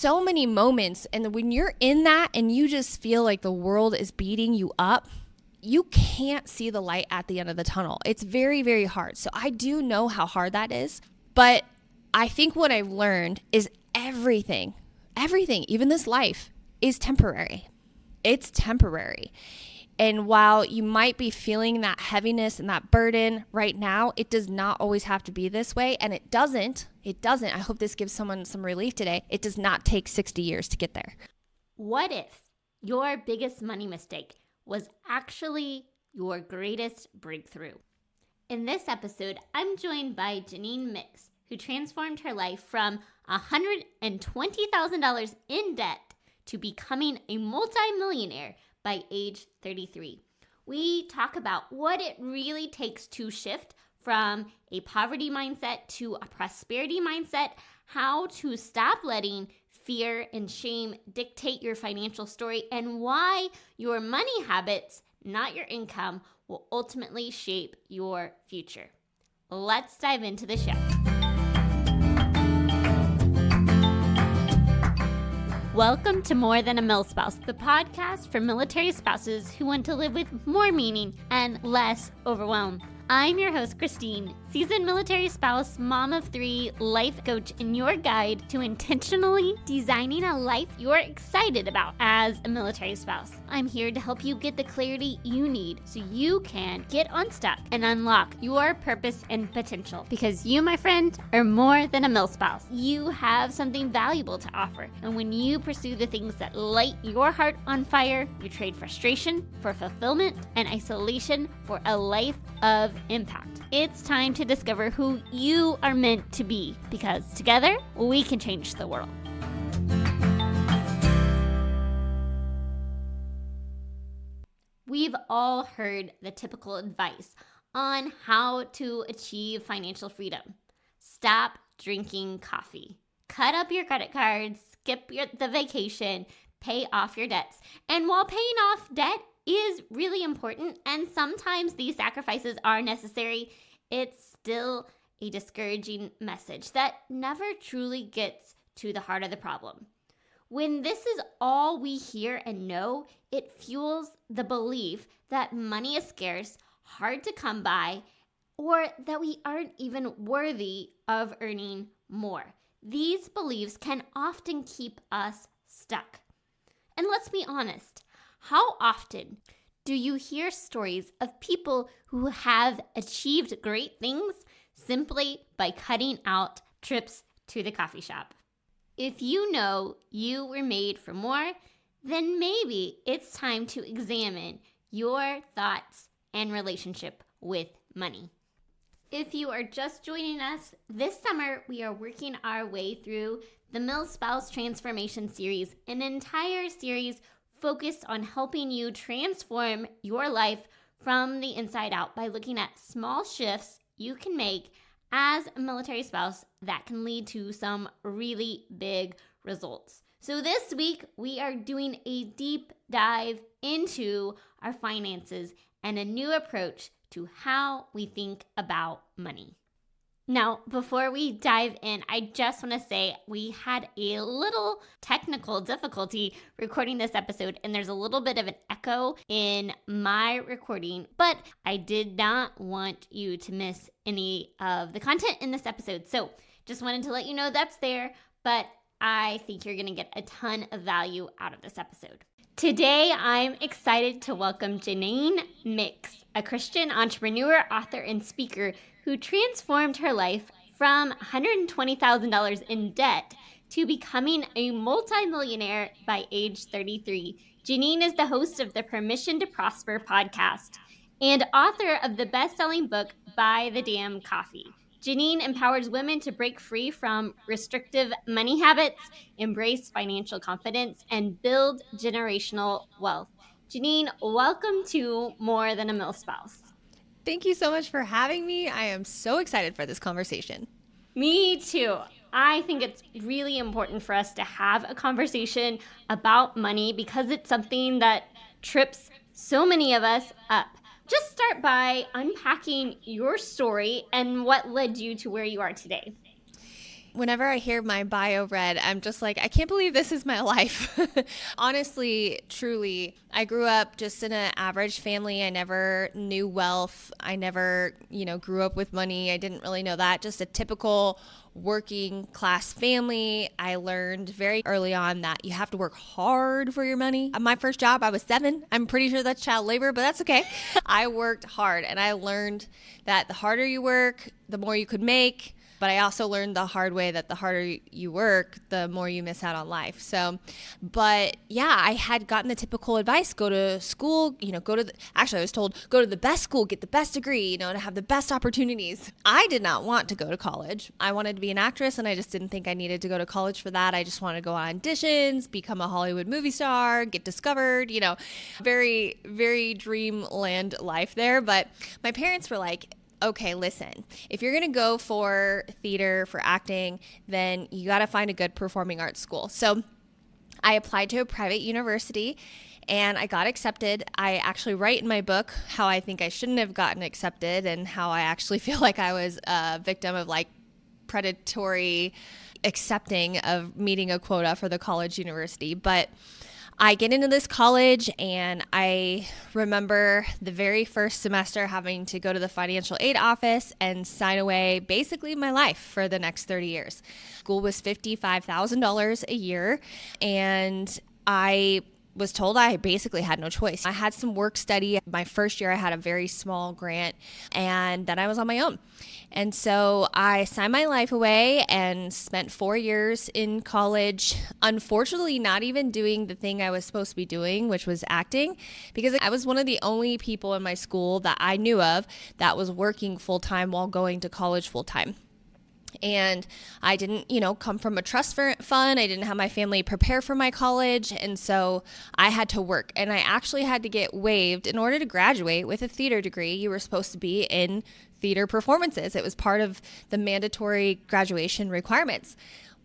so many moments, and when you're in that and you just feel like the world is beating you up, you can't see the light at the end of the tunnel. It's very, very hard. So I do know how hard that is. But I think what I've learned is everything, even this life, is temporary. It's temporary. And while you might be feeling that heaviness and that burden right now, it does not always have to be this way. And it doesn't. I hope this gives someone some relief today. It does not take 60 years to get there. What if your biggest money mistake was actually your greatest breakthrough? In this episode, I'm joined by Janine, who transformed her life from $120,000 in debt to becoming a multimillionaire by age 33. We talk about what it really takes to shift from a poverty mindset to a prosperity mindset, how to stop letting fear and shame dictate your financial story, and why your money habits, not your income, will ultimately shape your future. Let's dive into the show. Welcome to More Than a Milspouse, the podcast for military spouses who want to live with more meaning and less overwhelm. I'm your host, Christine, seasoned military spouse, mom of 3, life coach, and your guide to intentionally designing a life you're excited about as a military spouse. I'm here to help you get the clarity you need so you can get unstuck and unlock your purpose and potential. Because you, my friend, are more than a milspouse. You have something valuable to offer. And when you pursue the things that light your heart on fire, you trade frustration for fulfillment and isolation for a life of impact. It's time to discover who you are meant to be, because together we can change the world. We've all heard the typical advice on how to achieve financial freedom. Stop drinking coffee. Cut up your credit cards, skip the vacation, pay off your debts. And while paying off debt is really important, and sometimes these sacrifices are necessary, it's still a discouraging message that never truly gets to the heart of the problem. When this is all we hear and know, it fuels the belief that money is scarce, hard to come by, or that we aren't even worthy of earning more. These beliefs can often keep us stuck. And let's be honest, how often do you hear stories of people who have achieved great things simply by cutting out trips to the coffee shop? If you know you were made for more, then maybe it's time to examine your thoughts and relationship with money. If you are just joining us, this summer we are working our way through the Milspouse Transformation Series, an entire series focused on helping you transform your life from the inside out by looking at small shifts you can make as a military spouse that can lead to some really big results. So this week, we are doing a deep dive into our finances and a new approach to how we think about money. Now, before we dive in, I just want to say we had a little technical difficulty recording this episode, and there's a little bit of an echo in my recording, but I did not want you to miss any of the content in this episode. So just wanted to let you know that's there, but I think you're going to get a ton of value out of this episode. Today, I'm excited to welcome Janine, a Christian entrepreneur, author, and speaker who transformed her life from $120,000 in debt to becoming a multimillionaire by age 33. Janine is the host of the Permission to Prosper podcast and author of the best-selling book, Buy the Damn Coffee. Janine empowers women to break free from restrictive money habits, embrace financial confidence, and build generational wealth. Janine, welcome to More Than a Milspouse. Thank you so much for having me. I am so excited for this conversation. Me too. I think it's really important for us to have a conversation about money because it's something that trips so many of us up. Just start by unpacking your story and what led you to where you are today. Whenever I hear my bio read, I'm just like, I can't believe this is my life. Honestly, truly, I grew up just in an average family. I never knew wealth. I never, grew up with money. I didn't really know that. Just a typical working class family. I learned very early on that you have to work hard for your money. My first job, I was 7. I'm pretty sure that's child labor, but that's okay. I worked hard, and I learned that the harder you work, the more you could make. But I also learned the hard way that the harder you work, the more you miss out on life. But yeah, I had gotten the typical advice: go to school, I was told, go to the best school, get the best degree, to have the best opportunities. I did not want to go to college. I wanted to be an actress, and I just didn't think I needed to go to college for that. I just wanted to go on auditions, become a Hollywood movie star, get discovered, very, very dreamland life there. But my parents were like, okay, listen, if you're going to go for theater, for acting, then you got to find a good performing arts school. So I applied to a private university and I got accepted. I actually write in my book how I think I shouldn't have gotten accepted and how I actually feel like I was a victim of predatory accepting of meeting a quota for the college university. But I get into this college, and I remember the very first semester having to go to the financial aid office and sign away basically my life for the next 30 years. School was $55,000 a year, and I was told I basically had no choice. I had some work study. My first year, I had a very small grant, and then I was on my own. And so I signed my life away and spent 4 years in college, unfortunately not even doing the thing I was supposed to be doing, which was acting, because I was one of the only people in my school that I knew of that was working full-time while going to college full-time. And I didn't, come from a trust fund. I didn't have my family prepare for my college. And so I had to work, and I actually had to get waived in order to graduate with a theater degree. You were supposed to be in theater performances. It was part of the mandatory graduation requirements.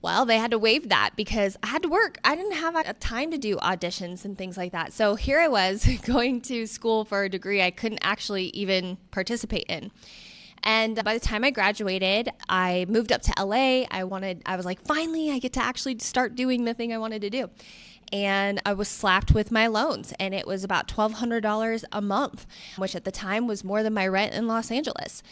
Well, they had to waive that because I had to work. I didn't have a time to do auditions and things like that. So here I was going to school for a degree I couldn't actually even participate in. And by the time I graduated, I moved up to LA. I was like, finally, I get to actually start doing the thing I wanted to do. And I was slapped with my loans, and it was about $1,200 a month, which at the time was more than my rent in Los Angeles.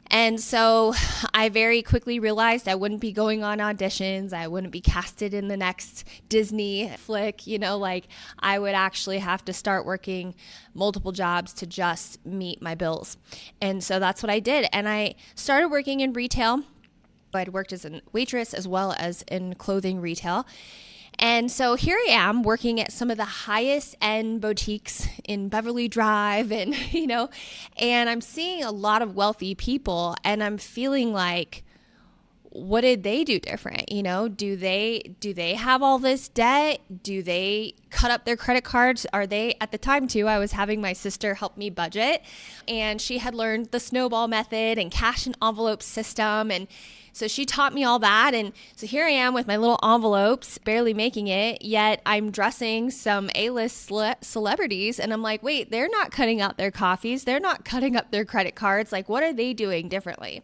And so I very quickly realized I wouldn't be going on auditions. I wouldn't be casted in the next Disney flick, I would actually have to start working multiple jobs to just meet my bills. And so that's what I did. And I started working in retail. I'd worked as a waitress as well as in clothing retail. And so here I am working at some of the highest end boutiques in Beverly Drive and I'm seeing a lot of wealthy people, and I'm feeling like, what did they do different? Do they have all this debt? Do they cut up their credit cards? Are they, at the time too, I was having my sister help me budget, and she had learned the snowball method and cash and envelope system. And so she taught me all that. And so here I am with my little envelopes, barely making it, yet I'm dressing some A-list celebrities. And I'm like, wait, they're not cutting out their coffees. They're not cutting up their credit cards. Like, what are they doing differently?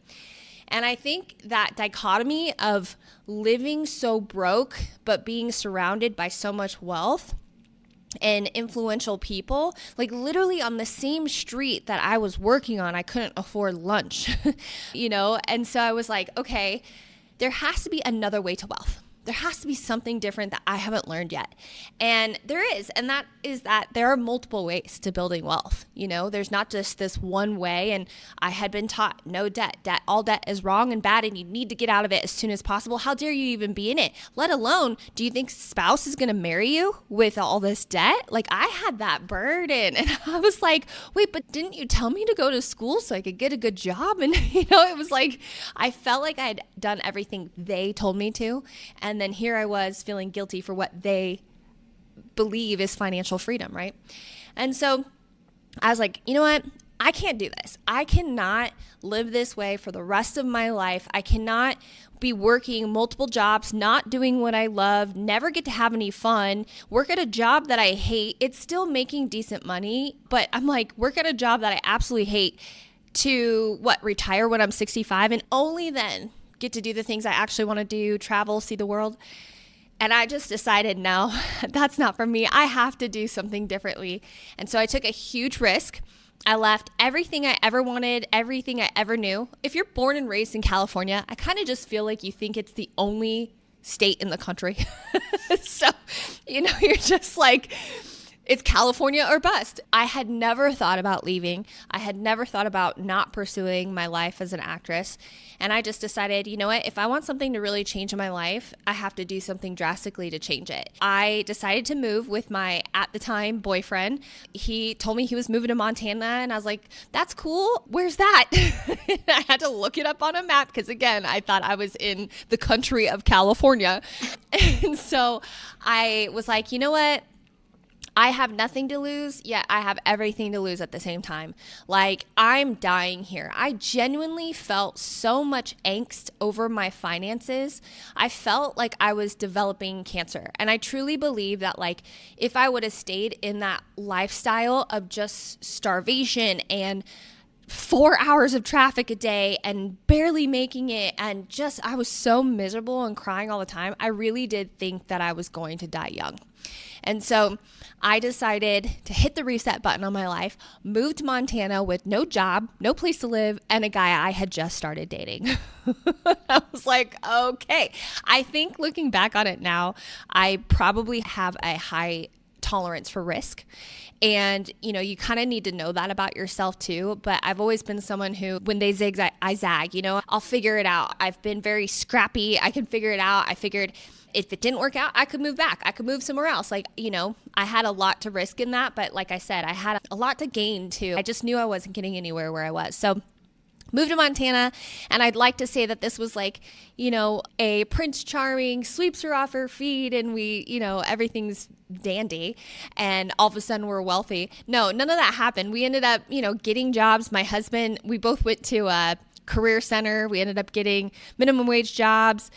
And I think that dichotomy of living so broke, but being surrounded by so much wealth and influential people, like literally on the same street that I was working on, I couldn't afford lunch, And so I was like, okay, there has to be another way to wealth. There has to be something different that I haven't learned yet. And there is, and that is that there are multiple ways to building wealth. There's not just this one way. And I had been taught no debt. All debt is wrong and bad, and you need to get out of it as soon as possible. How dare you even be in it? Let alone, do you think spouse is going to marry you with all this debt? Like, I had that burden, and I was like, wait, but didn't you tell me to go to school so I could get a good job? And, it was like, I felt like I had done everything they told me to. And then here I was feeling guilty for what they believe is financial freedom, right? And so I was like, you know what? I can't do this. I cannot live this way for the rest of my life. I cannot be working multiple jobs, not doing what I love, never get to have any fun, work at a job that I hate. It's still making decent money, but I'm like, work at a job that I absolutely hate to retire when I'm 65 and only then get to do the things I actually want to do, travel, see the world. And I just decided, no, that's not for me. I have to do something differently. And so I took a huge risk. I left everything I ever wanted, everything I ever knew. If you're born and raised in California, I kind of just feel like you think it's the only state in the country. So, you're just like, it's California or bust. I had never thought about leaving. I had never thought about not pursuing my life as an actress. And I just decided, you know what? If I want something to really change in my life, I have to do something drastically to change it. I decided to move with my, at the time, boyfriend. He told me he was moving to Montana, and I was like, that's cool. Where's that? I had to look it up on a map because, again, I thought I was in the country of California. And so I was like, you know what? I have nothing to lose, yet I have everything to lose at the same time. Like, I'm dying here. I genuinely felt so much angst over my finances. I felt like I was developing cancer. And I truly believe that, like, if I would have stayed in that lifestyle of just starvation and 4 hours of traffic a day and barely making it, and just, I was so miserable and crying all the time, I really did think that I was going to die young. And so I decided to hit the reset button on my life, moved to Montana with no job, no place to live, and a guy I had just started dating. I was like, okay. I think looking back on it now, I probably have a high tolerance for risk. And, you kind of need to know that about yourself too. But I've always been someone who, when they zig, I zag, I'll figure it out. I've been very scrappy. I can figure it out. I figured if it didn't work out, I could move back. I could move somewhere else. Like, I had a lot to risk in that. But like I said, I had a lot to gain too. I just knew I wasn't getting anywhere where I was. So moved to Montana, and I'd like to say that this was like, a Prince Charming sweeps her off her feet and we, everything's dandy and all of a sudden we're wealthy. No, none of that happened. We ended up, getting jobs. My husband, we both went to a career center. We ended up getting minimum wage jobs.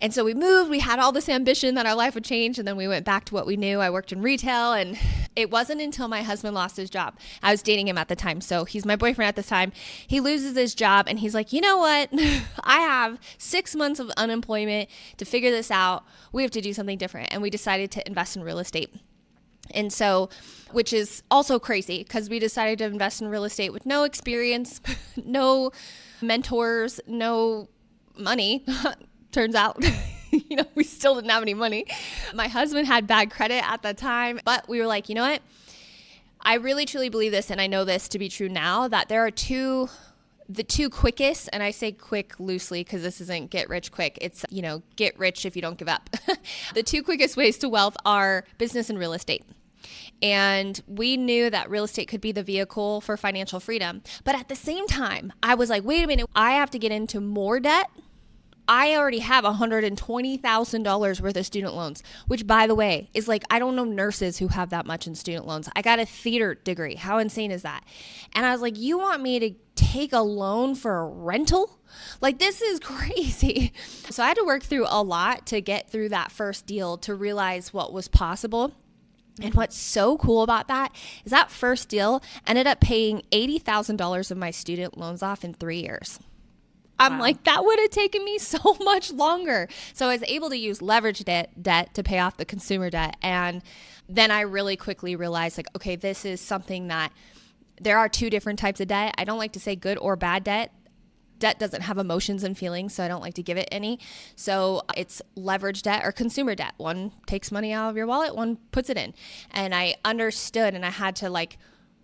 And so we moved, we had all this ambition that our life would change, and then we went back to what we knew. I worked in retail, and it wasn't until my husband lost his job. I was dating him at the time, so he's my boyfriend at this time. He loses his job, and he's like, you know what? I have 6 months of unemployment to figure this out. We have to do something different. And we decided to invest in real estate. And so, which is also crazy because we decided to invest in real estate with no experience, no mentors, no money. Turns out, we still didn't have any money. My husband had bad credit at the time, but we were like, you know what? I really truly believe this, and I know this to be true now, that there are the two quickest, and I say quick loosely because this isn't get rich quick. It's, get rich if you don't give up. The two quickest ways to wealth are business and real estate. And we knew that real estate could be the vehicle for financial freedom. But at the same time, I was like, wait a minute, I have to get into more debt. I already have $120,000 worth of student loans, which, by the way, is like, I don't know nurses who have that much in student loans. I got a theater degree. How insane is that? And I was like, you want me to take a loan for a rental? Like, this is crazy. So I had to work through a lot to get through that first deal to realize what was possible. And what's so cool about that is that first deal ended up paying $80,000 of my student loans off in 3 years. I'm like, that would have taken me so much longer. So I was able to use leverage debt to pay off the consumer debt. And then I really quickly realized, like, okay, this is something that there are two different types of debt. I don't like to say good or bad debt. Debt doesn't have emotions and feelings, so I don't like to give it any. So it's leverage debt or consumer debt. One takes money out of your wallet, one puts it in. And I understood, and I had to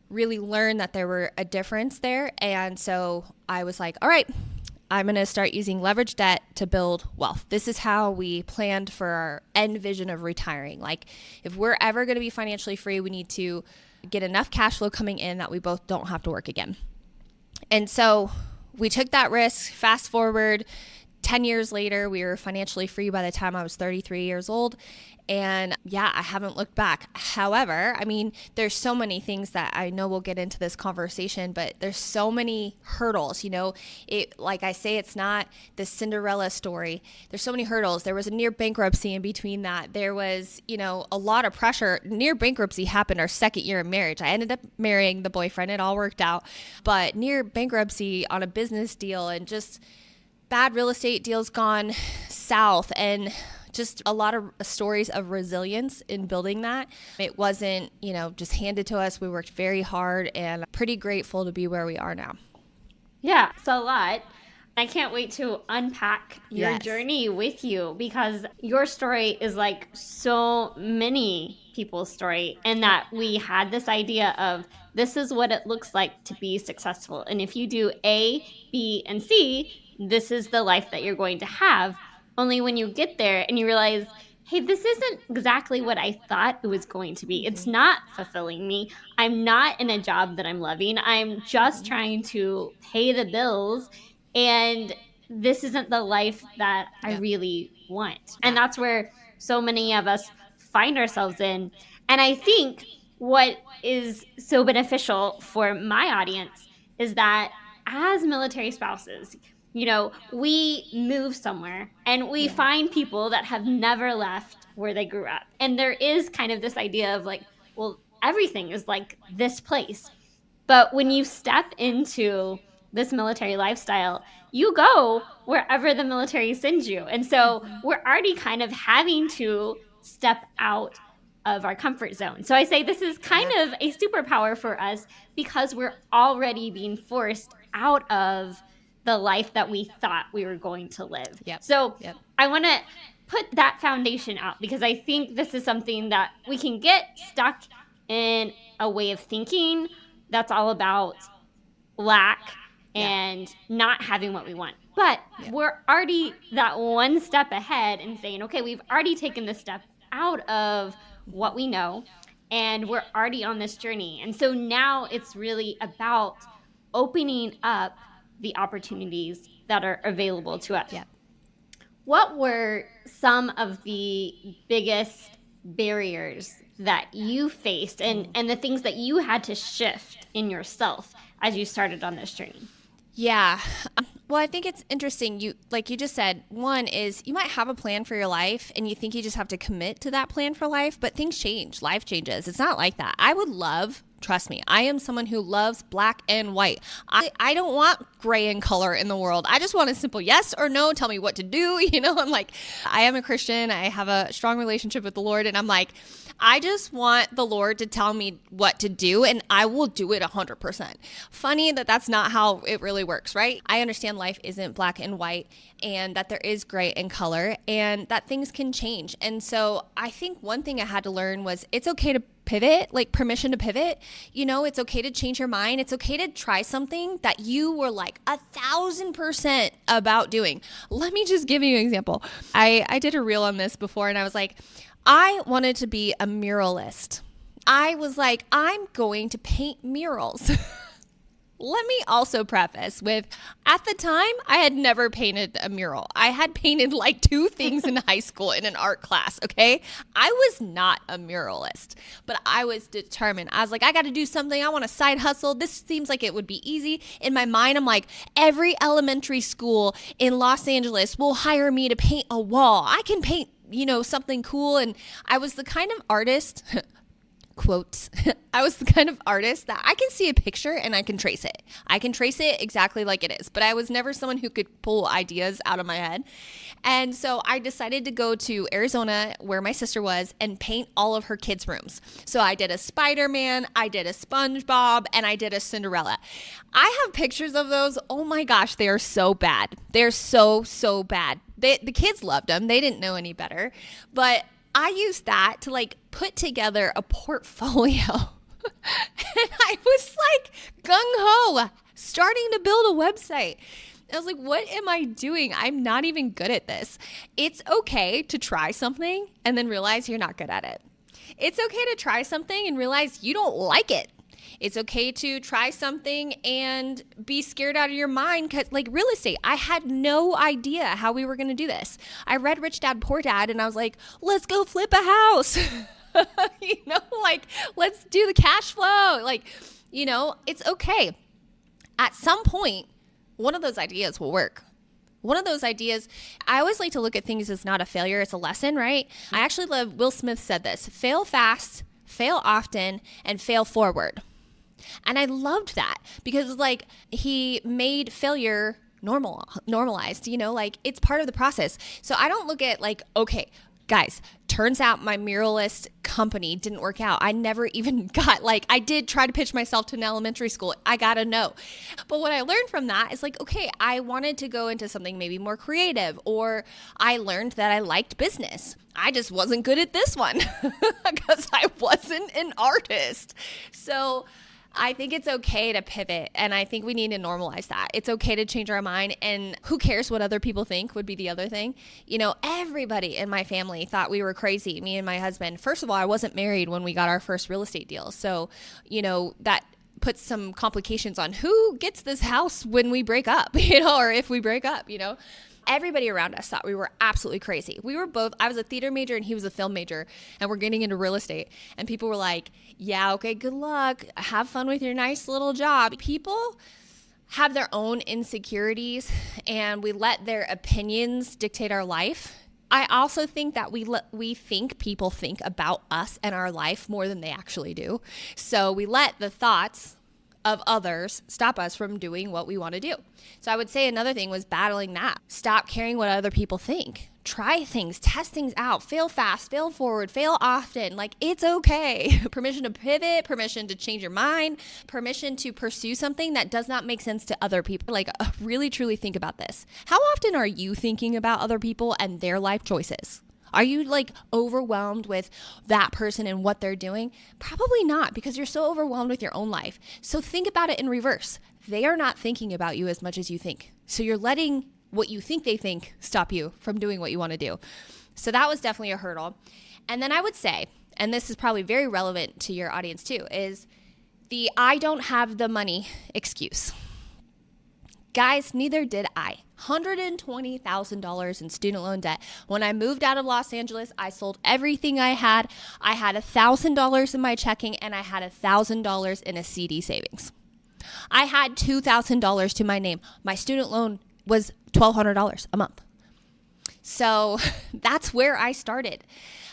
really learn that there were a difference there. And so I was like, all right, I'm going to start using leverage debt to build wealth. This is how we planned for our end vision of retiring. Like, if we're ever going to be financially free, we need to get enough cash flow coming in that we both don't have to work again. And so we took that risk. Fast forward 10 years later, we were financially free by the time I was 33 years old. And yeah, I haven't looked back. However, there's so many things that I know we'll get into this conversation, but there's so many hurdles, like I say, it's not the Cinderella story. There's so many hurdles. There was a near bankruptcy in between that. There was, a lot of pressure. Near bankruptcy happened our second year of marriage. I ended up marrying the boyfriend. It all worked out, but near bankruptcy on a business deal and just bad real estate deals gone south, and just a lot of stories of resilience in building that. It wasn't, just handed to us. We worked very hard, and pretty grateful to be where we are now. Yeah, it's a lot. I can't wait to unpack your Yes. journey with you, because your story is like so many people's story, and that we had this idea of this is what it looks like to be successful. And if you do A, B, and C, this is the life that you're going to have. Only when you get there and you realize, hey, this isn't exactly what I thought it was going to be. It's not fulfilling me. I'm not in a job that I'm loving. I'm just trying to pay the bills. And this isn't the life that I really want. And that's where so many of us find ourselves in. And I think what is so beneficial for my audience is that as military spouses, we move somewhere and we find people that have never left where they grew up. And there is kind of this idea of like, well, everything is like this place. But when you step into this military lifestyle, you go wherever the military sends you. And so we're already kind of having to step out of our comfort zone. So I say this is kind of a superpower for us, because we're already being forced out of the life that we thought we were going to live. So I want to put that foundation out, because I think this is something that we can get stuck in a way of thinking that's all about lack and not having what we want. But we're already that one step ahead and saying, okay, we've already taken this step out of what we know, and we're already on this journey. And so now it's really about opening up the opportunities that are available to us. What were some of the biggest barriers that you faced, and the things that you had to shift in yourself as you started on this journey? Yeah. Well, I think it's interesting. Like you just said, one is you might have a plan for your life and you think you just have to commit to that plan for life, but things change. Life changes. It's not like that. I would love, trust me, I am someone who loves black and white. I don't want gray in color in the world. I just want a simple yes or no. Tell me what to do. I'm like, I am a Christian. I have a strong relationship with the Lord. And I'm like, I just want the Lord to tell me what to do, and I will do it 100%. Funny that that's not how it really works, right? I understand life isn't black and white, and that there is gray in color, and that things can change. And so I think one thing I had to learn was it's okay to pivot, like permission to pivot. It's okay to change your mind. It's okay to try something that you were like 1,000% about doing. Let me just give you an example. I did a reel on this before, and I was like, I wanted to be a muralist. I was like, I'm going to paint murals. Let me also preface with, at the time, I had never painted a mural. I had painted like 2 things in high school in an art class, okay? I was not a muralist, but I was determined. I was like, I got to do something. I want a side hustle. This seems like it would be easy. In my mind, I'm like, every elementary school in Los Angeles will hire me to paint a wall. I can paint something cool. And I was the kind of artist, quotes, I was the kind of artist that I can see a picture and I can trace it. I can trace it exactly like it is, but I was never someone who could pull ideas out of my head. And so I decided to go to Arizona, where my sister was, and paint all of her kids' rooms. So I did a Spider-Man, I did a SpongeBob, and I did a Cinderella. I have pictures of those. Oh my gosh, they are so bad. They're so bad. The kids loved them. They didn't know any better. But I used that to like put together a portfolio. And I was like gung-ho, starting to build a website. I was like, what am I doing? I'm not even good at this. It's okay to try something and then realize you're not good at it. It's okay to try something and realize you don't like it. It's okay to try something and be scared out of your mind, because like real estate, I had no idea how we were going to do this. I read Rich Dad Poor Dad and I was like, let's go flip a house. Let's do the cash flow. It's okay. At some point, one of those ideas will work. One of those ideas, I always like to look at things as not a failure, it's a lesson, right? I actually love, Will Smith said this, fail fast, fail often, and fail forward. And I loved that because he made failure normalized, like it's part of the process. So I don't look at like, okay, guys, turns out my muralist company didn't work out. I never even got, I did try to pitch myself to an elementary school. I got a no. But what I learned from that is like, okay, I wanted to go into something maybe more creative, or I learned that I liked business. I just wasn't good at this one because I wasn't an artist. So I think it's okay to pivot, and I think we need to normalize that. It's okay to change our mind, and who cares what other people think would be the other thing. Everybody in my family thought we were crazy, me and my husband. First of all, I wasn't married when we got our first real estate deal. So, that puts some complications on who gets this house when we break up, or if we break up, Everybody around us thought we were absolutely crazy. We were both, I was a theater major and he was a film major, and we're getting into real estate. And people were like, yeah, okay, good luck. Have fun with your nice little job. People have their own insecurities, and we let their opinions dictate our life. I also think that we think people think about us and our life more than they actually do. So we let the thoughts of others stop us from doing what we want to do. So I would say another thing was battling that. Stop caring what other people think. Try things, test things out, fail fast, fail forward, fail often. It's okay. Permission to pivot, permission to change your mind, permission to pursue something that does not make sense to other people. Really, truly think about this. How often are you thinking about other people and their life choices? Are you overwhelmed with that person and what they're doing? Probably not, because you're so overwhelmed with your own life. So think about it in reverse. They are not thinking about you as much as you think. So you're letting what you think they think stop you from doing what you want to do. So that was definitely a hurdle. And then I would say, and this is probably very relevant to your audience too, is the I don't have the money excuse. Guys, neither did I. $120,000 in student loan debt. When I moved out of Los Angeles, I sold everything I had. I had $1,000 in my checking, and I had $1,000 in a CD savings. I had $2,000 to my name. My student loan was $1,200 a month. So that's where I started.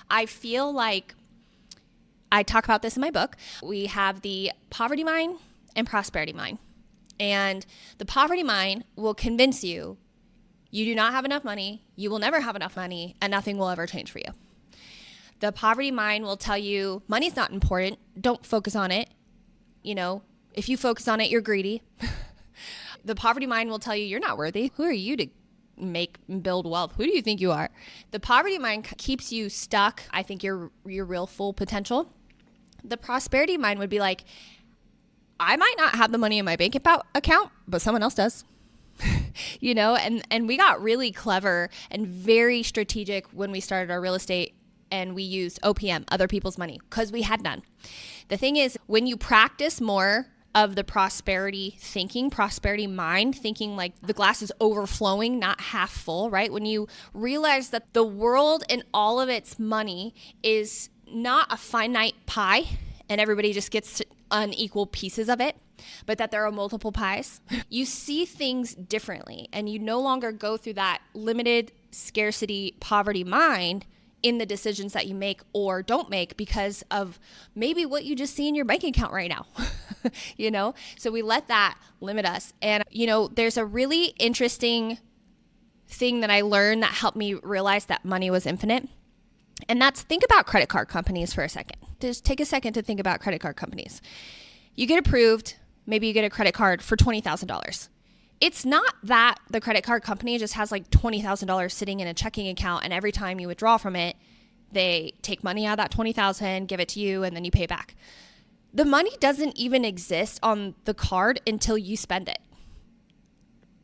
I feel like I talk about this in my book. We have the poverty mind and prosperity mind. And the poverty mind will convince you do not have enough money, you will never have enough money, and nothing will ever change for you. The poverty mind will tell you money's not important, don't focus on it. If you focus on it, you're greedy. The poverty mind will tell you you're not worthy. Who are you to make and build wealth? Who do you think you are? The poverty mind keeps you stuck. I think your real full potential. The prosperity mind would be like, I might not have the money in my bank account, but someone else does. And we got really clever and very strategic when we started our real estate, and we used OPM, other people's money, because we had none. The thing is, when you practice more of the prosperity thinking, prosperity mind, thinking like the glass is overflowing, not half full, right? When you realize that the world and all of its money is not a finite pie and everybody just gets unequal pieces of it, but that there are multiple pies, you see things differently, and you no longer go through that limited scarcity poverty mind in the decisions that you make or don't make because of maybe what you just see in your bank account right now. So we let that limit us. And there's a really interesting thing that I learned that helped me realize that money was infinite, and that's, think about credit card companies for a second. Just take a second to think about credit card companies. You get approved, maybe you get a credit card for $20,000. It's not that the credit card company just has $20,000 sitting in a checking account, and every time you withdraw from it, they take money out of that $20,000, give it to you, and then you pay back. The money doesn't even exist on the card until you spend it.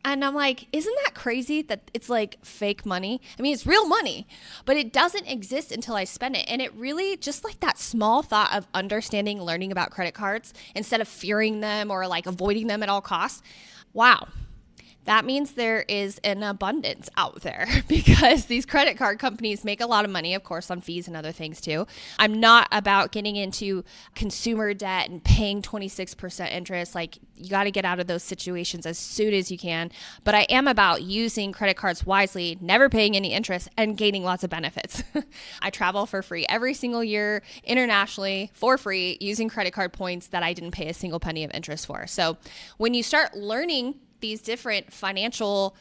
And I'm like, isn't that crazy that it's fake money? I mean, it's real money, but it doesn't exist until I spend it. And it really, just that small thought of understanding, learning about credit cards instead of fearing them or avoiding them at all costs. Wow. That means there is an abundance out there because these credit card companies make a lot of money, of course, on fees and other things too. I'm not about getting into consumer debt and paying 26% interest. You got to get out of those situations as soon as you can. But I am about using credit cards wisely, never paying any interest, and gaining lots of benefits. I travel for free every single year internationally for free using credit card points that I didn't pay a single penny of interest for. So when you start learning these different financial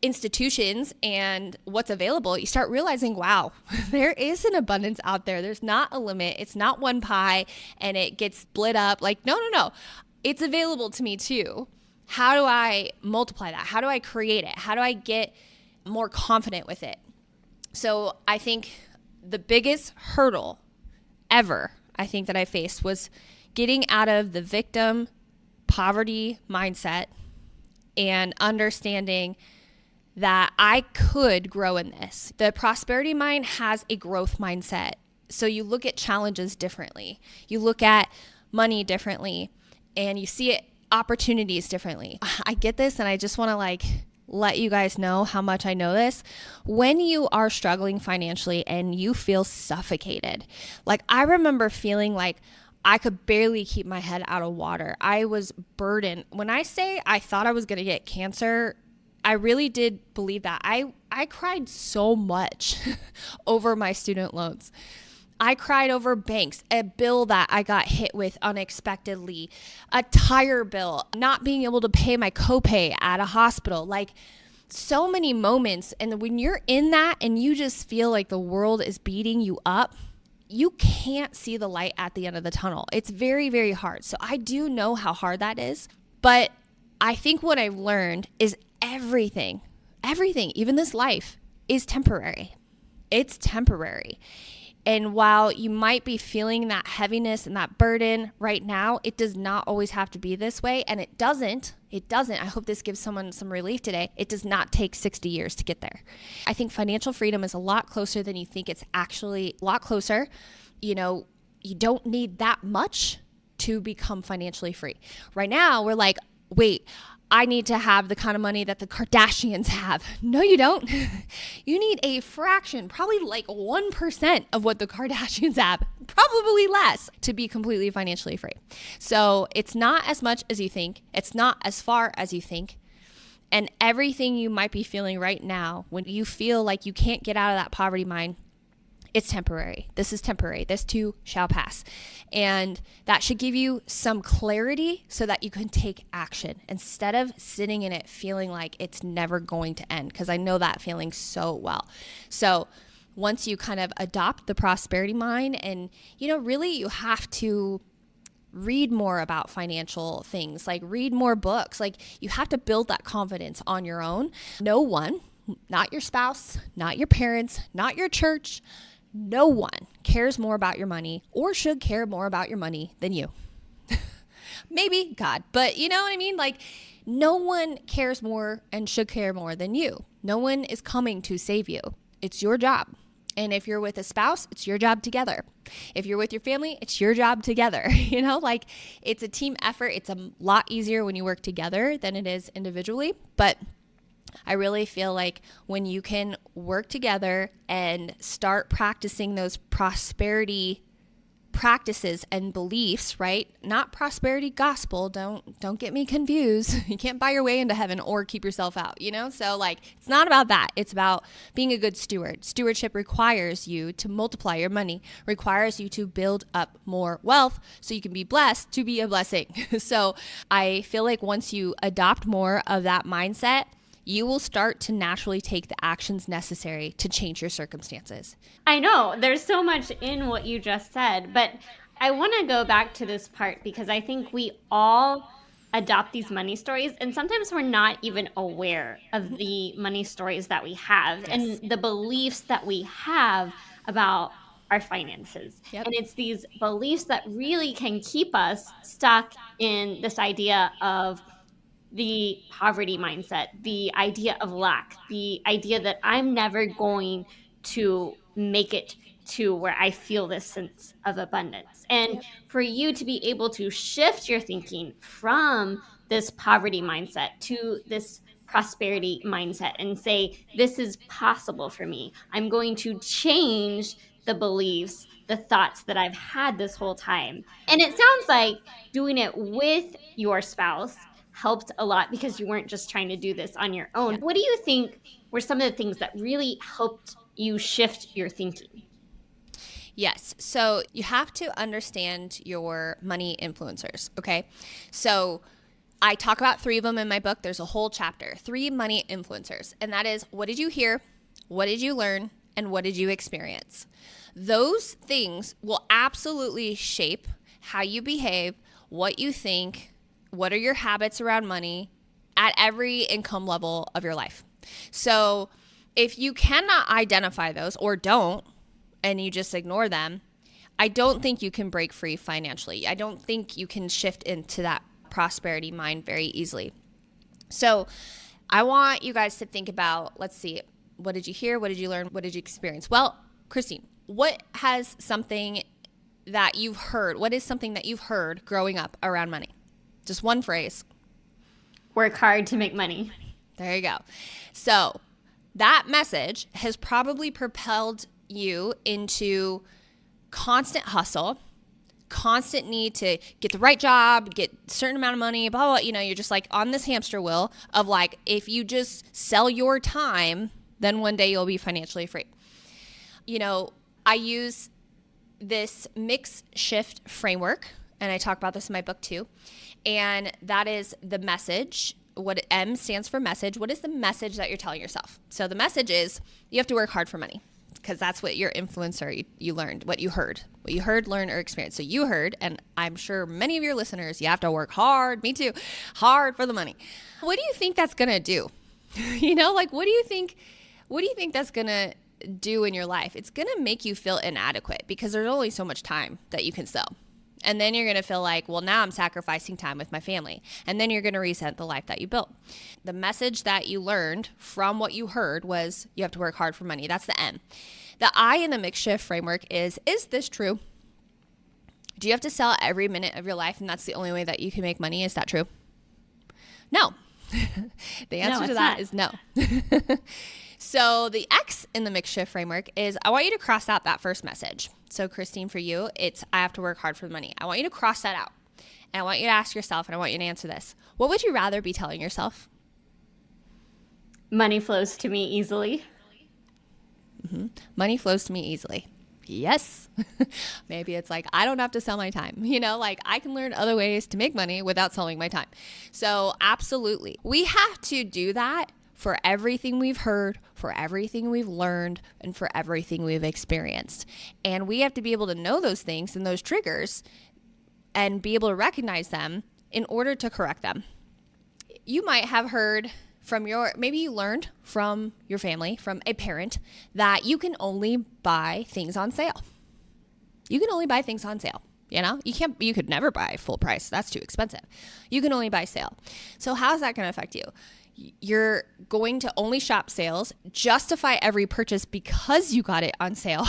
institutions and what's available, you start realizing, wow, there is an abundance out there. There's not a limit. It's not one pie and it gets split up. Like, no. It's available to me too. How do I multiply that? How do I create it? How do I get more confident with it? So I think the biggest hurdle ever I think that I faced was getting out of the victim poverty mindset and understanding that I could grow in this. The prosperity mind has a growth mindset. So you look at challenges differently. You look at money differently and you see it opportunities differently. I get this and I just want to let you guys know how much I know this. When you are struggling financially and you feel suffocated, I remember feeling like I could barely keep my head out of water. I was burdened. When I say I thought I was going to get cancer, I really did believe that. I cried so much over my student loans. I cried over banks, a bill that I got hit with unexpectedly, a tire bill, not being able to pay my copay at a hospital, so many moments. And when you're in that and you just feel like the world is beating you up, you can't see the light at the end of the tunnel. It's very, very hard. So I do know how hard that is. But I think what I've learned is everything, even this life, is temporary. It's temporary. And while you might be feeling that heaviness and that burden right now, it does not always have to be this way. And it doesn't. I hope this gives someone some relief today. It does not take 60 years to get there. I think financial freedom is a lot closer than you think. It's actually a lot closer. You don't need that much to become financially free. Right now, we're like, wait, I need to have the kind of money that the Kardashians have. No, you don't. You need a fraction, probably 1% of what the Kardashians have, probably less, to be completely financially free. So it's not as much as you think. It's not as far as you think. And everything you might be feeling right now, when you feel like you can't get out of that poverty mind, it's temporary. This is temporary. This too shall pass. And that should give you some clarity so that you can take action instead of sitting in it feeling like it's never going to end, because I know that feeling so well. So once you kind of adopt the prosperity mind and, really you have to read more about financial things, read more books. You have to build that confidence on your own. No one, not your spouse, not your parents, not your church, no one cares more about your money or should care more about your money than you. Maybe God, but you know what I mean? No one cares more and should care more than you. No one is coming to save you. It's your job. And if you're with a spouse, it's your job together. If you're with your family, it's your job together. It's a team effort. It's a lot easier when you work together than it is individually. But I really feel like when you can work together and start practicing those prosperity practices and beliefs, right? Not prosperity gospel. Don't get me confused. You can't buy your way into heaven or keep yourself out, So it's not about that. It's about being a good steward. Stewardship requires you to multiply your money, requires you to build up more wealth so you can be blessed to be a blessing. So I feel like once you adopt more of that mindset, you will start to naturally take the actions necessary to change your circumstances. I know there's so much in what you just said, but I want to go back to this part because I think we all adopt these money stories, and sometimes we're not even aware of the money stories that we have. Yes. And the beliefs that we have about our finances. Yep. And it's these beliefs that really can keep us stuck in this idea of the poverty mindset, the idea of lack, the idea that I'm never going to make it to where I feel this sense of abundance. And for you to be able to shift your thinking from this poverty mindset to this prosperity mindset and say, this is possible for me. I'm going to change the beliefs, the thoughts that I've had this whole time. And it sounds like doing it with your spouse helped a lot because you weren't just trying to do this on your own. Yeah. What do you think were some of the things that really helped you shift your thinking? Yes. So you have to understand your money influencers. Okay. So I talk about 3 of them in my book. There's a whole chapter, 3 money influencers. And that is, what did you hear? What did you learn? And what did you experience? Those things will absolutely shape how you behave, what you think, what are your habits around money at every income level of your life. So if you cannot identify those or don't, and you just ignore them, I don't think you can break free financially. I don't think you can shift into that prosperity mind very easily. So I want you guys to think about, let's see, what did you hear? What did you learn? What did you experience? Well, Christine, what is something that you've heard growing up around money? Just one phrase. Work hard to make money. There you go. So that message has probably propelled you into constant hustle, constant need to get the right job, get a certain amount of money, blah, blah, blah. You're just like on this hamster wheel of like, if you just sell your time, then one day you'll be financially free. I use this mix shift framework, and I talk about this in my book too. And that is the message. What M stands for message. What is the message that you're telling yourself? So the message is you have to work hard for money, because that's what your influencer, you learned, what you heard, learned, or experienced. So you heard, and I'm sure many of your listeners, you have to work hard, me too, hard for the money. What do you think that's going to do? What do you think that's going to do in your life? It's going to make you feel inadequate, because there's only so much time that you can sell. And then you're going to feel like, well, now I'm sacrificing time with my family. And then you're going to resent the life that you built. The message that you learned from what you heard was you have to work hard for money. That's the M. The I in the mix shift framework is this true? Do you have to sell every minute of your life and that's the only way that you can make money? Is that true? No. The answer to that is no. So the X in the mix shift framework is I want you to cross out that first message. So Christine, for you, it's I have to work hard for the money. I want you to cross that out. And I want you to ask yourself, and I want you to answer this. What would you rather be telling yourself? Money flows to me easily. Mm-hmm. Money flows to me easily. Yes. Maybe it's like, I don't have to sell my time. I can learn other ways to make money without selling my time. So absolutely. We have to do that for everything we've heard, for everything we've learned, and for everything we've experienced. And we have to be able to know those things and those triggers and be able to recognize them in order to correct them. You might have heard maybe you learned from your family, from a parent, that you can only buy things on sale. You can only buy things on sale. You could never buy full price. That's too expensive. You can only buy sale. So how's that going to affect you? You're going to only shop sales, justify every purchase because you got it on sale.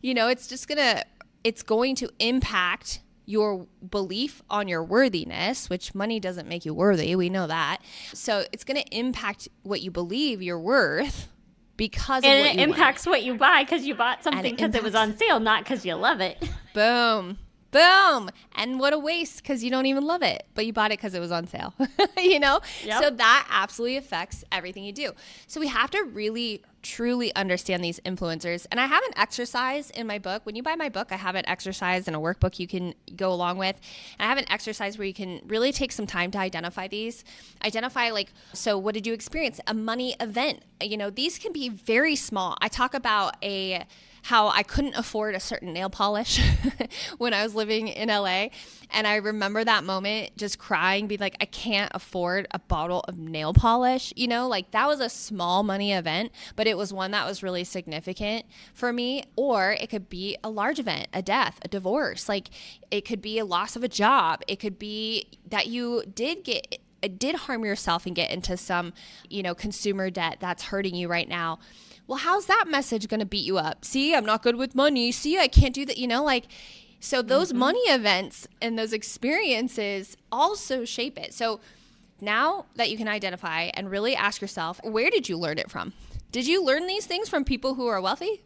It's going to impact your belief on your worthiness, which money doesn't make you worthy. We know that. So it's going to impact what you believe you're worth because of what you want. And it impacts what you buy because you bought something because it was on sale, not because you love it. Boom. Boom. And what a waste, because you don't even love it, but you bought it because it was on sale. Yep. So that absolutely affects everything you do. So we have to really, truly understand these influencers. And I have an exercise in my book. When you buy my book, I have an exercise and a workbook you can go along with. And I have an exercise where you can really take some time to identify these. So what did you experience? A money event. These can be very small. I talk about how I couldn't afford a certain nail polish when I was living in LA. And I remember that moment just crying, being like, I can't afford a bottle of nail polish. That was a small money event, but it was one that was really significant for me. Or it could be a large event, a death, a divorce. It could be a loss of a job. It could be that you did harm yourself and get into some, consumer debt that's hurting you right now. Well, how's that message going to beat you up? See, I'm not good with money. See, I can't do that. So those money events and those experiences also shape it. So now that you can identify and really ask yourself, where did you learn it from? Did you learn these things from people who are wealthy?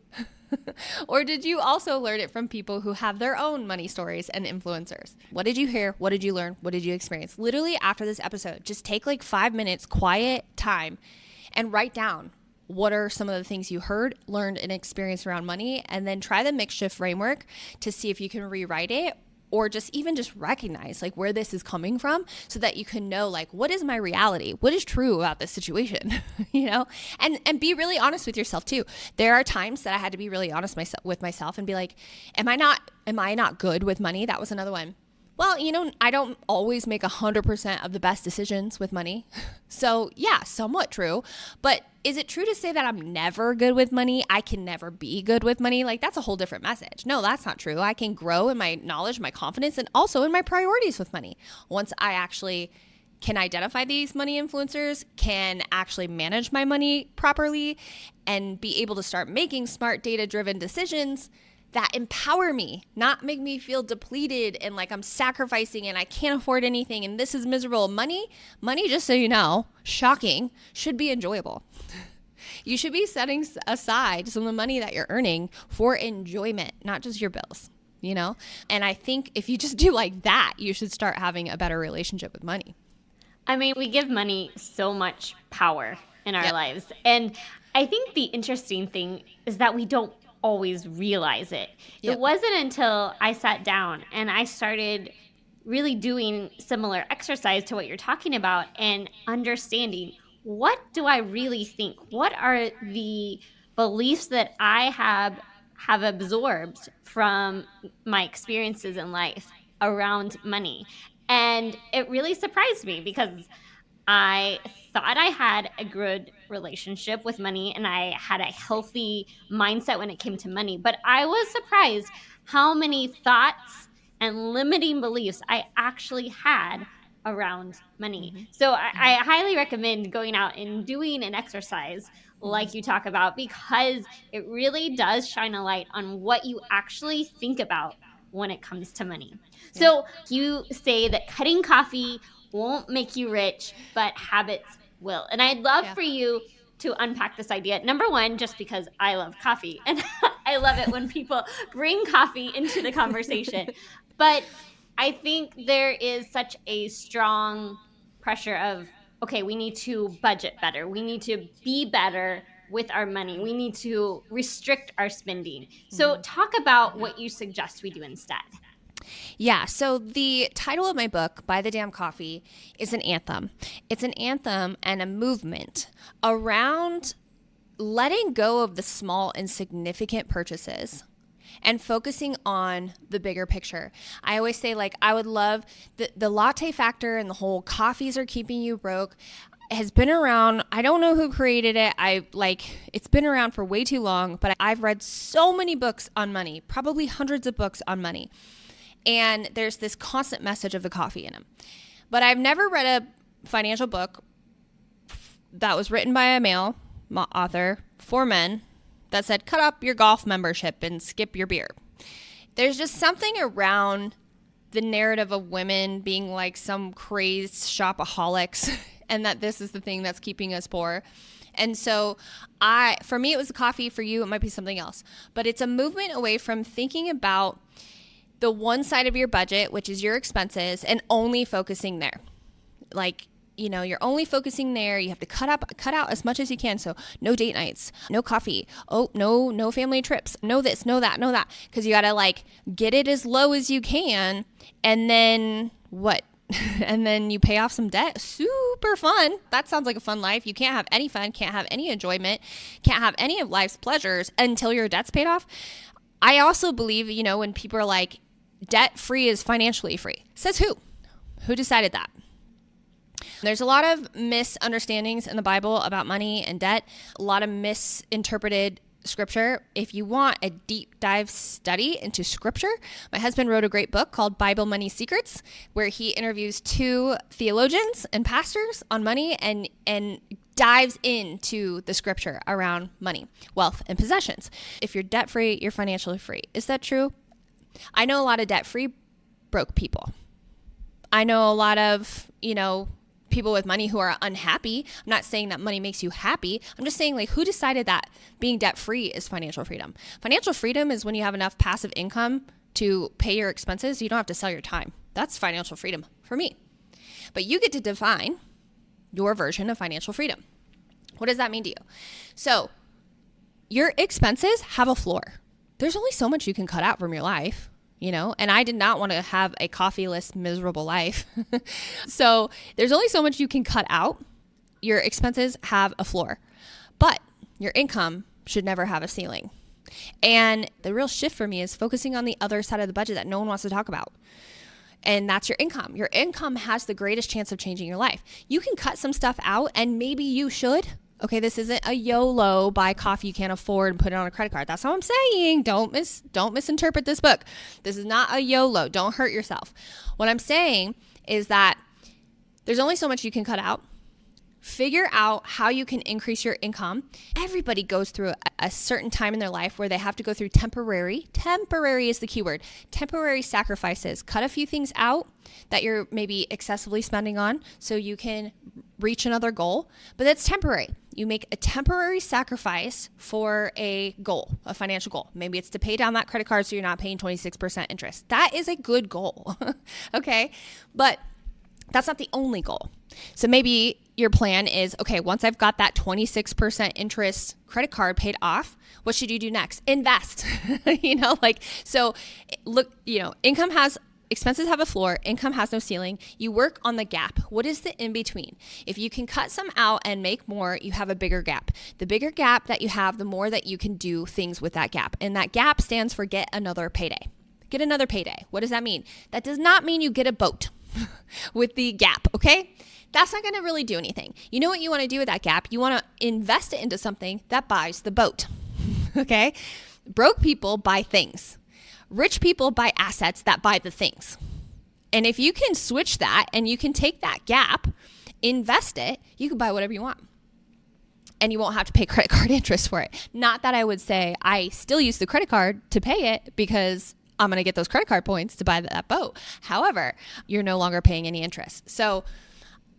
Or did you also learn it from people who have their own money stories and influencers? What did you hear? What did you learn? What did you experience? Literally after this episode, just take 5 minutes, quiet time, and write down what are some of the things you heard, learned, and experienced around money, and then try the mix shift framework to see if you can rewrite it or just even just recognize like where this is coming from so that you can know like, what is my reality? What is true about this situation? And be really honest with yourself too. There are times that I had to be really honest with myself and be like, am I not good with money? That was another one. Well, I don't always make 100% of the best decisions with money. So yeah, somewhat true. But is it true to say that I'm never good with money? I can never be good with money? Like, that's a whole different message. No, that's not true. I can grow in my knowledge, my confidence, and also in my priorities with money. Once I actually can identify these money influencers, can actually manage my money properly, and be able to start making smart data-driven decisions that empower me, not make me feel depleted and like I'm sacrificing and I can't afford anything and this is miserable. Money, just so you know, shocking, should be enjoyable. You should be setting aside some of the money that you're earning for enjoyment, not just your bills, And I think if you just do like that, you should start having a better relationship with money. I mean, we give money so much power in our lives. And I think the interesting thing is that we don't always realize it. It wasn't until I sat down and I started really doing similar exercise to what you're talking about and understanding, what do I really think? What are the beliefs that I have absorbed from my experiences in life around money? And it really surprised me because I thought I had a good relationship with money and I had a healthy mindset when it came to money. But I was surprised how many thoughts and limiting beliefs I actually had around money. Mm-hmm. So I highly recommend going out and doing an exercise like you talk about, because it really does shine a light on what you actually think about when it comes to money. Yeah. So you say that cutting coffee won't make you rich, but habits will. And I'd love for you to unpack this idea. Number one, just because I love coffee and I love it when people bring coffee into the conversation. But I think there is such a strong pressure of, okay, we need to budget better. We need to be better with our money. We need to restrict our spending. So talk about what you suggest we do instead. Yeah, so the title of my book, Buy the Damn Coffee, is an anthem. It's an anthem and a movement around letting go of the small, insignificant purchases and focusing on the bigger picture. I always say, like, I would love the latte factor and the whole coffees are keeping you broke has been around. I don't know who created it. It's been around for way too long, but I've read so many books on money, probably hundreds of books on money. And there's this constant message of the coffee in them. But I've never read a financial book that was written by a male author for men that said, cut up your golf membership and skip your beer. There's just something around the narrative of women being like some crazed shopaholics and that this is the thing that's keeping us poor. And so for me, it was the coffee. For you, it might be something else. But it's a movement away from thinking about the one side of your budget, which is your expenses, and only focusing there. Like, you're only focusing there. You have to cut out as much as you can. So no date nights, no coffee. Oh, no family trips. No this, no that, no that. Because you got to get it as low as you can. And then what? And then you pay off some debt. Super fun. That sounds like a fun life. You can't have any fun, can't have any enjoyment, can't have any of life's pleasures until your debt's paid off. I also believe, when people are like, debt free is financially free. Says who? Who decided that? There's a lot of misunderstandings in the Bible about money and debt, a lot of misinterpreted scripture. If you want a deep dive study into scripture, my husband wrote a great book called Bible Money Secrets, where he interviews 2 theologians and pastors on money and dives into the scripture around money, wealth, and possessions. If you're debt free, you're financially free. Is that true? I know a lot of debt-free broke people. I know a lot of, people with money who are unhappy. I'm not saying that money makes you happy. I'm just saying, who decided that being debt-free is financial freedom? Financial freedom is when you have enough passive income to pay your expenses. You don't have to sell your time. That's financial freedom for me. But you get to define your version of financial freedom. What does that mean to you? So your expenses have a floor. There's only so much you can cut out from your life. and I did not want to have a coffeeless, miserable life. So there's only so much you can cut out. Your expenses have a floor, but your income should never have a ceiling. And the real shift for me is focusing on the other side of the budget that no one wants to talk about. And that's your income. Your income has the greatest chance of changing your life. You can cut some stuff out, and maybe you should. Okay, this isn't a YOLO, buy coffee you can't afford and put it on a credit card. That's all I'm saying. Don't misinterpret this book. This is not a YOLO. Don't hurt yourself. What I'm saying is that there's only so much you can cut out. Figure out how you can increase your income. Everybody goes through a certain time in their life where they have to go through temporary is the key word, temporary sacrifices. Cut a few things out that you're maybe excessively spending on so you can reach another goal, but that's temporary. You make a temporary sacrifice for a goal, a financial goal. Maybe it's to pay down that credit card so you're not paying 26% interest. That is a good goal, okay? But that's not the only goal. So maybe your plan is, okay, once I've got that 26% interest credit card paid off, what should you do next? Invest. So look, expenses have a floor, income has no ceiling. You work on the gap. What is the in between? If you can cut some out and make more, you have a bigger gap. The bigger gap that you have, the more that you can do things with that gap. And that gap stands for get another payday. Get another payday. What does that mean? That does not mean you get a boat with the gap, okay? That's not going to really do anything. You know what you want to do with that gap? You want to invest it into something that buys the boat, okay? Broke people buy things. Rich people buy assets that buy the things. And if you can switch that and you can take that gap, invest it, you can buy whatever you want. And you won't have to pay credit card interest for it. Not that I would say I still use the credit card to pay it because I'm going to get those credit card points to buy that boat. However, you're no longer paying any interest. So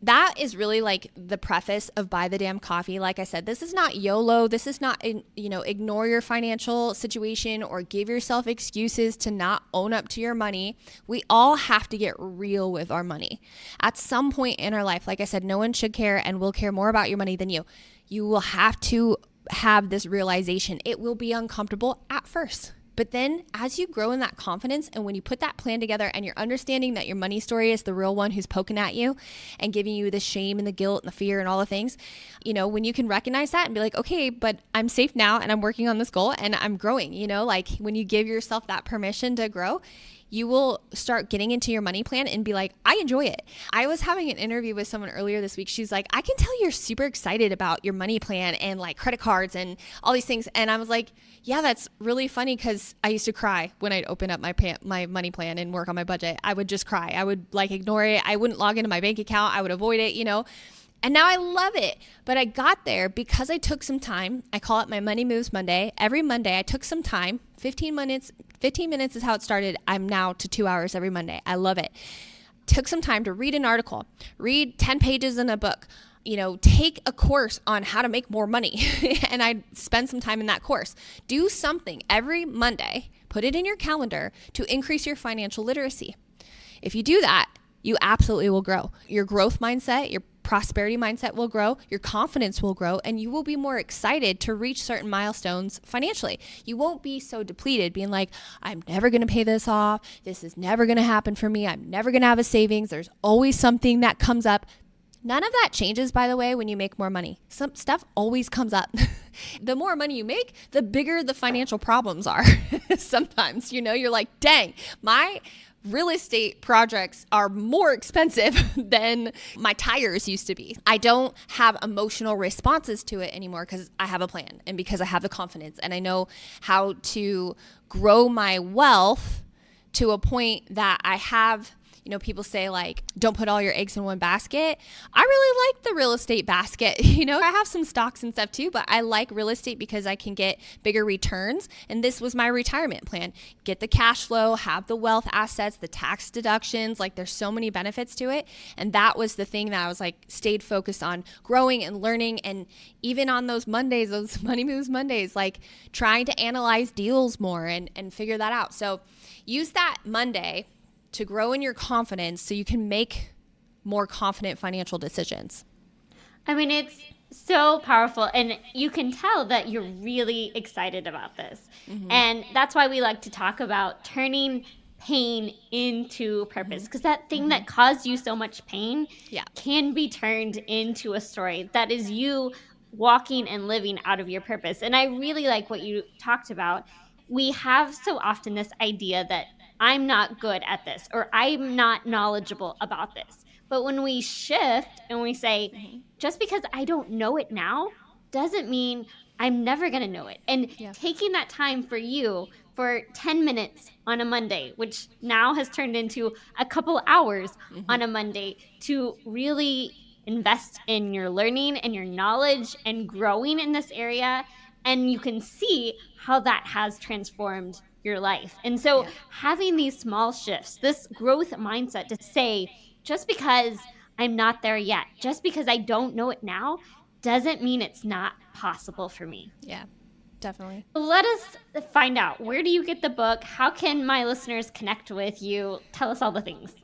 that is really like the preface of Buy the Damn Coffee. Like I said, this is not YOLO. This is not, ignore your financial situation or give yourself excuses to not own up to your money. We all have to get real with our money. At some point in our life, like I said, no one should care and will care more about your money than you. You will have to have this realization. It will be uncomfortable at first. But then as you grow in that confidence and when you put that plan together and you're understanding that your money story is the real one who's poking at you and giving you the shame and the guilt and the fear and all the things, when you can recognize that and be like, okay, but I'm safe now and I'm working on this goal and I'm growing, like when you give yourself that permission to grow, you will start getting into your money plan and be like, I enjoy it. I was having an interview with someone earlier this week. She's like, I can tell you're super excited about your money plan and like credit cards and all these things. And I was like, yeah, that's really funny because I used to cry when I'd open up my money plan and work on my budget. I would just cry. I would like ignore it. I wouldn't log into my bank account. I would avoid it, And now I love it. But I got there because I took some time. I call it my Money Moves Monday. Every Monday I took some time, 15 minutes. 15 minutes is how it started. I'm now to 2 hours every Monday. I love it. Took some time to read an article, read 10 pages in a book, take a course on how to make more money. And I spend some time in that course. Do something every Monday, put it in your calendar to increase your financial literacy. If you do that, you absolutely will grow. Your growth mindset, your prosperity mindset will grow, your confidence will grow, and you will be more excited to reach certain milestones financially. You won't be so depleted being like, I'm never going to pay this off. This is never going to happen for me. I'm never going to have a savings. There's always something that comes up. None of that changes, by the way, when you make more money. Some stuff always comes up. The more money you make, the bigger the financial problems are. Sometimes, you're like, dang, my real estate projects are more expensive than my tires used to be. I don't have emotional responses to it anymore because I have a plan and because I have the confidence and I know how to grow my wealth to a point that I have. People say like, don't put all your eggs in one basket. I really like the real estate basket. I have some stocks and stuff too, but I like real estate because I can get bigger returns. And this was my retirement plan. Get the cash flow, have the wealth assets, the tax deductions. Like there's so many benefits to it. And that was the thing that I was like, stayed focused on growing and learning. And even on those Mondays, those Money Moves Mondays, like trying to analyze deals more and figure that out. So use that Monday to grow in your confidence so you can make more confident financial decisions. I mean, it's so powerful, and you can tell that you're really excited about this. Mm-hmm. And that's why we like to talk about turning pain into purpose, because that thing that caused you so much pain can be turned into a story that is you walking and living out of your purpose. And I really like what you talked about. We have so often this idea that I'm not good at this or I'm not knowledgeable about this. But when we shift and we say, just because I don't know it now doesn't mean I'm never going to know it. And taking that time for you for 10 minutes on a Monday, which now has turned into a couple hours on a Monday, to really invest in your learning and your knowledge and growing in this area. And you can see how that has transformed your life. And so having these small shifts, this growth mindset to say, just because I'm not there yet, just because I don't know it now, doesn't mean it's not possible for me. Yeah, definitely. Let us find out, where do you get the book? How can my listeners connect with you? Tell us all the things.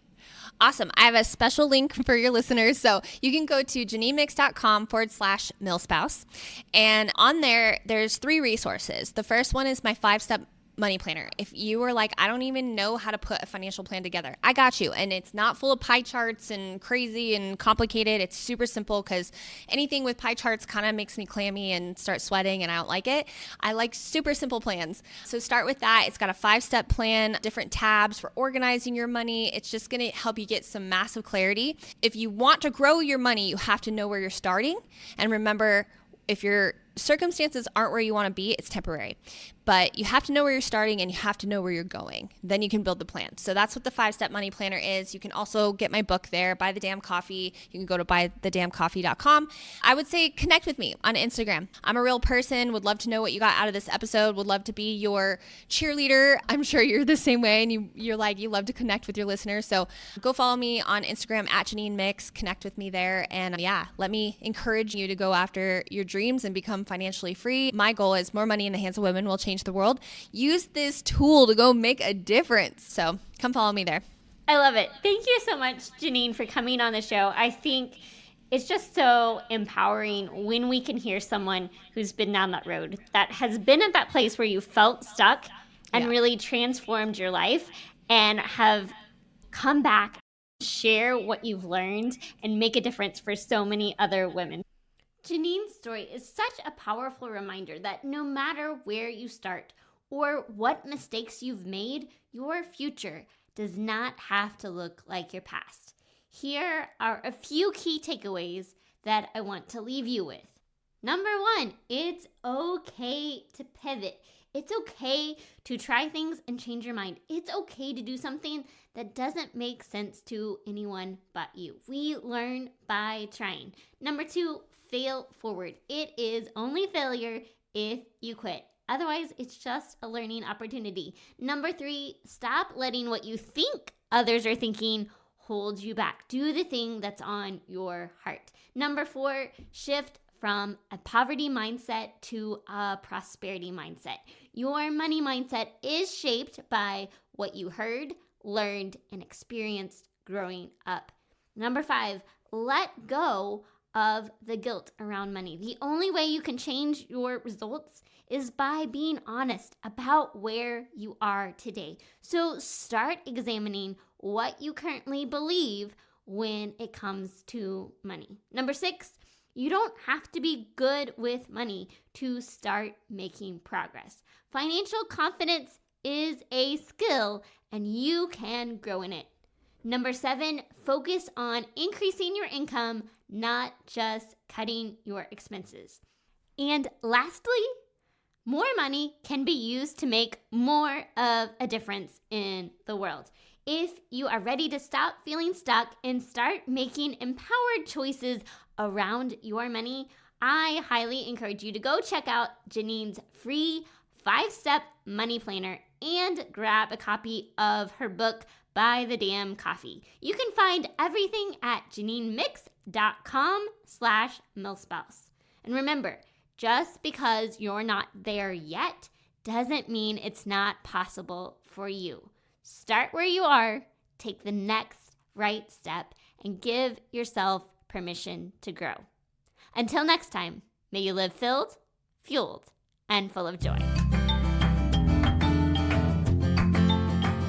Awesome. I have a special link for your listeners. So you can go to janinemix.com/milspouse. And on there, there's 3 resources. The first one is my 5-step money planner. If you were like, I don't even know how to put a financial plan together, I got you. And it's not full of pie charts and crazy and complicated. It's super simple, because anything with pie charts kind of makes me clammy and start sweating, and I don't like it. I like super simple plans. So start with that. It's got a 5-step plan, different tabs for organizing your money. It's just going to help you get some massive clarity. If you want to grow your money, you have to know where you're starting. And remember, if your circumstances aren't where you want to be, it's temporary. But you have to know where you're starting and you have to know where you're going. Then you can build the plan. So that's what the 5-step money planner is. You can also get my book there, Buy the Damn Coffee. You can go to buythedamncoffee.com. I would say connect with me on Instagram. I'm a real person, would love to know what you got out of this episode, would love to be your cheerleader. I'm sure you're the same way, and you love to connect with your listeners. So go follow me on Instagram at Janine Mix, connect with me there. And let me encourage you to go after your dreams and become financially free. My goal is more money in the hands of women will change the world. Use this tool to go make a difference. So come follow me there. I love it. Thank you so much, Janine, for coming on the show. I think it's just so empowering when we can hear someone who's been down that road, that has been at that place where you felt stuck and really transformed your life, and have come back, share what you've learned, and make a difference for so many other women. Janine's story is such a powerful reminder that no matter where you start or what mistakes you've made, your future does not have to look like your past. Here are a few key takeaways that I want to leave you with. Number 1, it's okay to pivot. It's okay to try things and change your mind. It's okay to do something that doesn't make sense to anyone but you. We learn by trying. Number 2, fail forward. It is only failure if you quit. Otherwise, it's just a learning opportunity. Number 3, stop letting what you think others are thinking hold you back. Do the thing that's on your heart. Number 4, shift from a poverty mindset to a prosperity mindset. Your money mindset is shaped by what you heard, learned, and experienced growing up. Number 5, let go of the guilt around money. The only way you can change your results is by being honest about where you are today. So start examining what you currently believe when it comes to money. Number 6, you don't have to be good with money to start making progress. Financial confidence is a skill, and you can grow in it. Number 7, focus on increasing your income, not just cutting your expenses. And lastly, more money can be used to make more of a difference in the world. If you are ready to stop feeling stuck and start making empowered choices around your money, I highly encourage you to go check out Janine's free 5-step money planner and grab a copy of her book, Buy the Damn Coffee. You can find everything at janinemix.com/milspouse. And remember, just because you're not there yet doesn't mean it's not possible for you. Start where you are, take the next right step, and give yourself permission to grow. Until next time, may you live filled, fueled, and full of joy.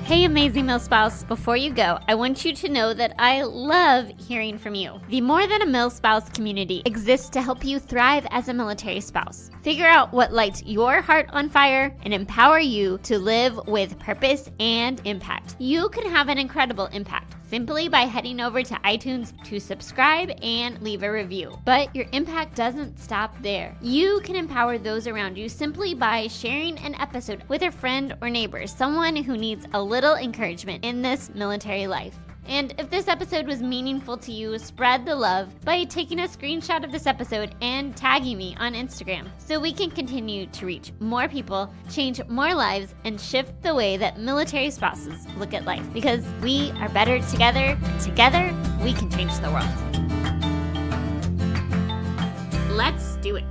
Hey, amazing Milspouse. Before you go, I want you to know that I love hearing from you. The More Than a Milspouse community exists to help you thrive as a military spouse. Figure out what lights your heart on fire and empower you to live with purpose and impact. You can have an incredible impact simply by heading over to iTunes to subscribe and leave a review. But your impact doesn't stop there. You can empower those around you simply by sharing an episode with a friend or neighbor, someone who needs a little encouragement in this military life. And if this episode was meaningful to you, spread the love by taking a screenshot of this episode and tagging me on Instagram so we can continue to reach more people, change more lives, and shift the way that military spouses look at life. Because we are better together, and together we can change the world. Let's do it.